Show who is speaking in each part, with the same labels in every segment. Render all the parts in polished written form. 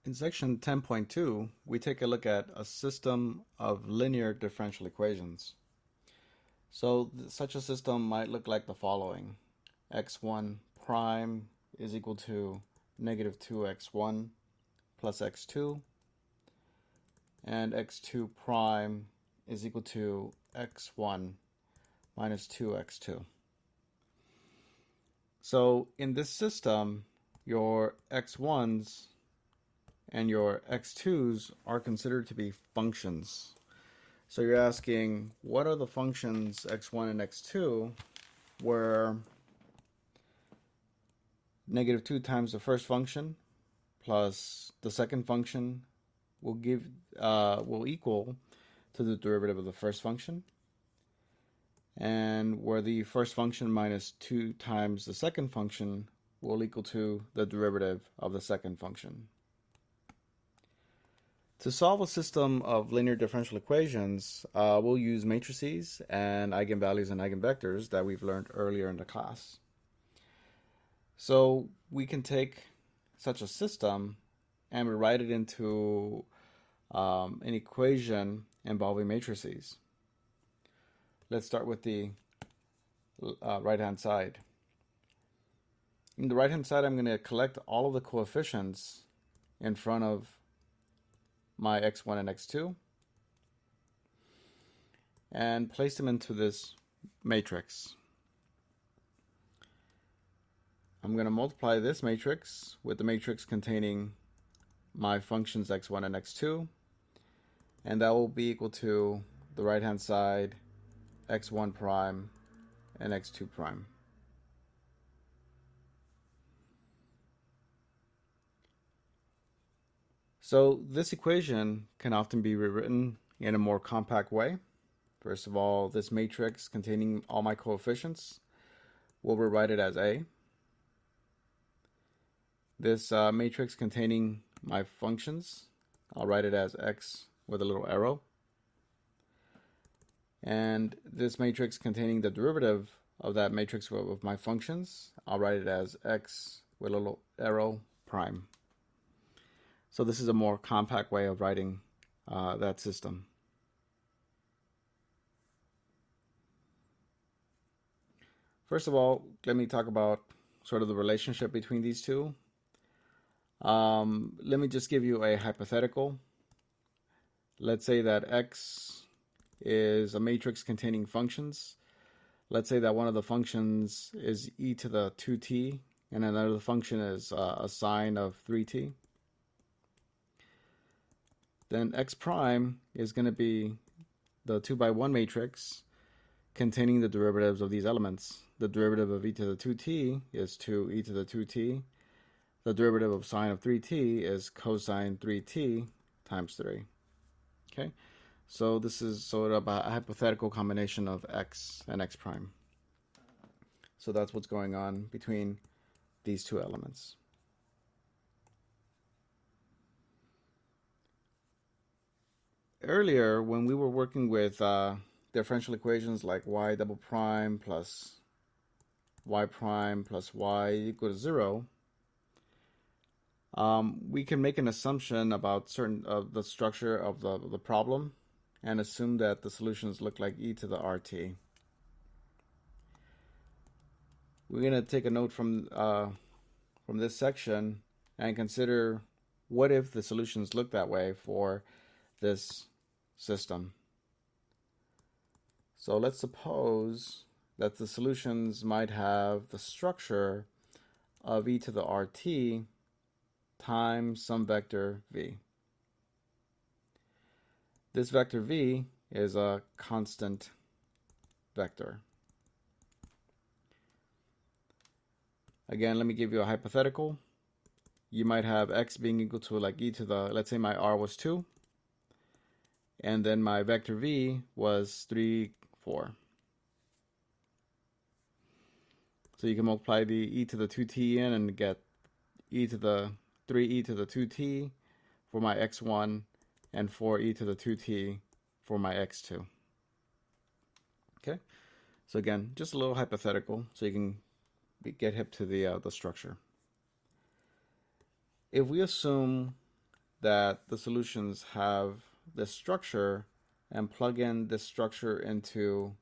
Speaker 1: In section 10.2, we take a look at a system of linear differential equations. So such a system might look like the following. x1 prime is equal to negative 2x1 plus x2, and x2 prime is equal to x1 minus 2x2. So in this system, your x1s and your x2s are considered to be functions. So you're asking, what are the functions x1 and x2 where negative 2 times the first function plus the second function will equal to the derivative of the first function, and where the first function minus 2 times the second function will equal to the derivative of the second function. To solve a system of linear differential equations, we'll use matrices and eigenvalues and eigenvectors that we've learned earlier in the class. So we can take such a system and rewrite it into an equation involving matrices. Let's start with the right-hand side. In the right-hand side, I'm going to collect all of the coefficients in front of my x1 and x2 and place them into this matrix. I'm going to multiply this matrix with the matrix containing my functions x1 and x2, and that will be equal to the right hand side x1 prime and x2 prime. So this equation can often be rewritten in a more compact way. First of all, this matrix containing all my coefficients, we'll rewrite it as A. This matrix containing my functions, I'll write it as X with a little arrow. And this matrix containing the derivative of that matrix of my functions, I'll write it as X with a little arrow prime. So this is a more compact way of writing that system. First of all, let me talk about sort of the relationship between these two. Let me just give you a hypothetical. Let's say that X is a matrix containing functions. Let's say that one of the functions is e to the 2t, and another function is a sine of 3t. Then X prime is going to be the 2 by 1 matrix containing the derivatives of these elements. The derivative of e to the 2t is 2e to the 2t. The derivative of sine of 3t is cosine 3t times 3. Okay, so this is sort of a hypothetical combination of x and x prime. So that's what's going on between these two elements. Earlier, when we were working with differential equations like y double prime plus y prime plus y equal to 0, we can make an assumption about certain of the structure of the problem and assume that the solutions look like e to the rt. We're going to take a note from this section and consider what if the solutions look that way for this system. So let's suppose that the solutions might have the structure of e to the rt times some vector v. This vector v is a constant vector. Again, let me give you a hypothetical. You might have x being equal to like e to the, let's say my r was 2, and then my vector v was 3, 4. So you can multiply the e to the 2t in and get e to the 3e to the 2t for my x1 and 4e to the 2t for my x2. Okay, so again, just a little hypothetical so you can get hip to the structure. If we assume that the solutions have this structure and plug in this structure into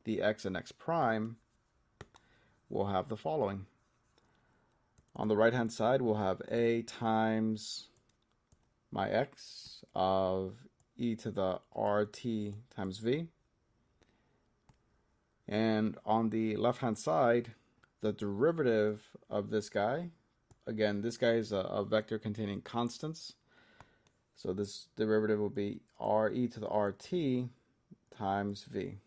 Speaker 1: the x and x prime, we'll have the following. On the right hand side, we'll have a times my x of e to the rt times v. And on the left hand side, the derivative of this guy, again, this guy is a vector containing constants. So this derivative will be re to the rt times v.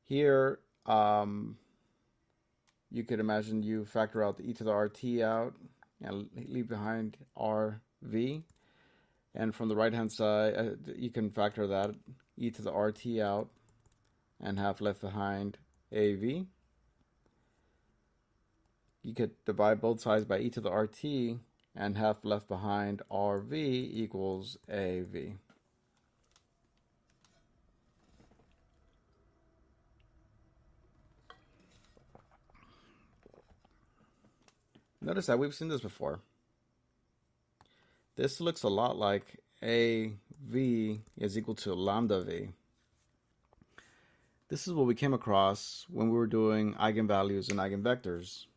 Speaker 1: Here, you could imagine you factor out the e to the rt out and leave behind rv. And from the right-hand side, you can factor that e to the rt out and have left behind av. You could divide both sides by e to the rt and have left behind rv equals av. Notice that we've seen this before. This looks a lot like AV is equal to lambda V. This is what we came across when we were doing eigenvalues and eigenvectors.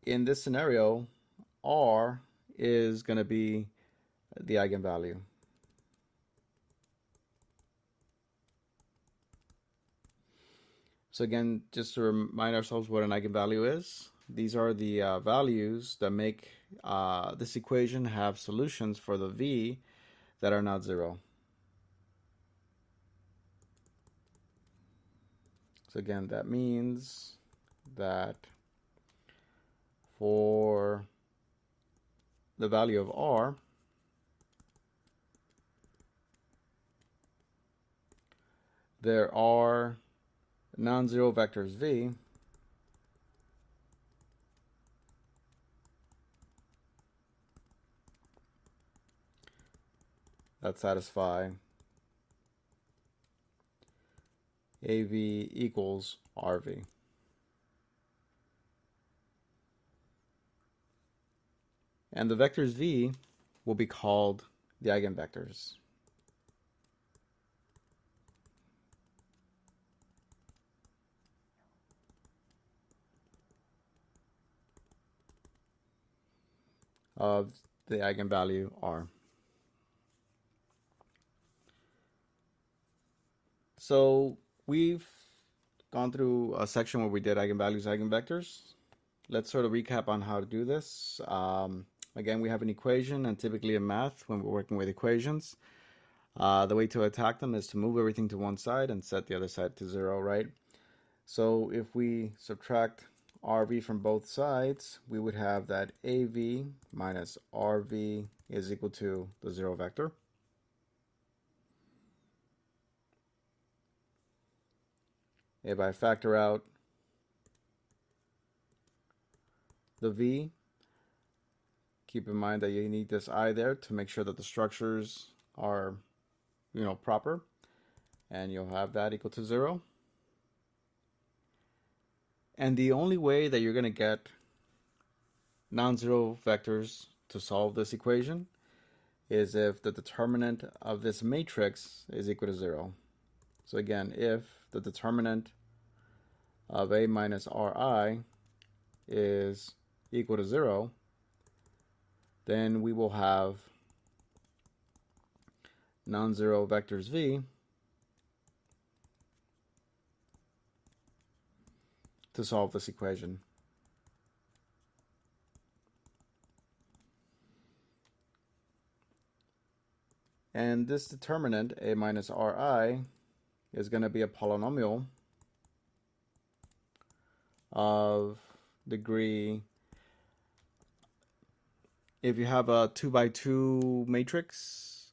Speaker 1: In this scenario, R is going to be the eigenvalue. So again, just to remind ourselves what an eigenvalue is, these are the values that make this equation have solutions for the V that are not zero. So again, that means that for the value of R, there are non-zero vectors V that satisfy AV equals RV. And the vectors V will be called the eigenvectors. Of the eigenvalue R. So we've gone through a section where we did eigenvalues, eigenvectors. Let's sort of recap on how to do this. Again, we have an equation, and typically in math, when we're working with equations, the way to attack them is to move everything to one side and set the other side to zero, right? So if we subtract RV from both sides, we would have that AV minus RV is equal to the zero vector. If I factor out the V, keep in mind that you need this I there to make sure that the structures are, proper, and you'll have that equal to zero. And the only way that you're going to get non-zero vectors to solve this equation is if the determinant of this matrix is equal to zero. So again, if the determinant of A minus Ri is equal to zero, then we will have non-zero vectors V to solve this equation. And this determinant, A minus Ri, is going to be a polynomial of degree. If you have a 2 by 2 matrix,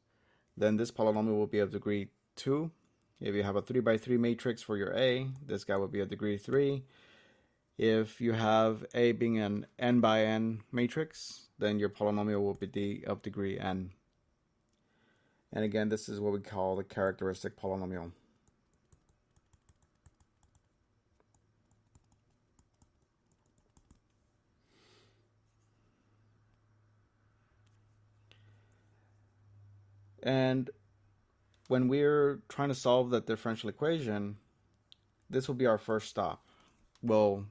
Speaker 1: then this polynomial will be of degree 2. If you have a 3 by 3 matrix for your A, this guy will be of degree 3. If you have A being an n by n matrix, then your polynomial will be of degree n. And again, this is what we call the characteristic polynomial. And when we're trying to solve that differential equation, this will be our first stop. We'll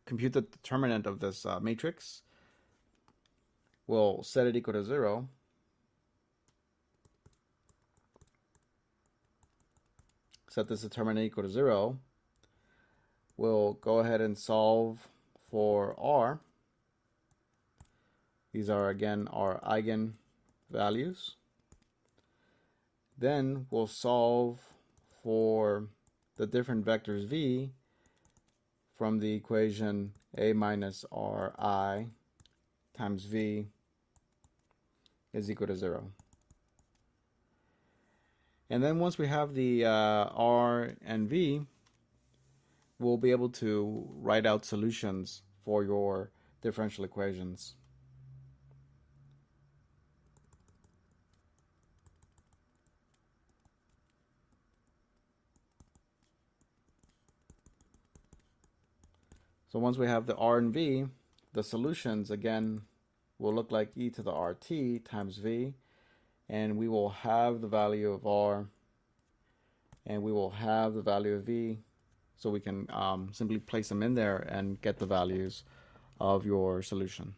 Speaker 1: compute the determinant of this matrix. We'll set it equal to 0. Set this determinant equal to 0. We'll go ahead and solve for R. These are, again, our eigenvalues. Then we'll solve for the different vectors v from the equation a minus ri times v is equal to 0. And then once we have the r and v, we'll be able to write out solutions for your differential equations. So once we have the r and v, the solutions again will look like e to the rt times v, and we will have the value of r and we will have the value of v, so we can simply place them in there and get the values of your solution.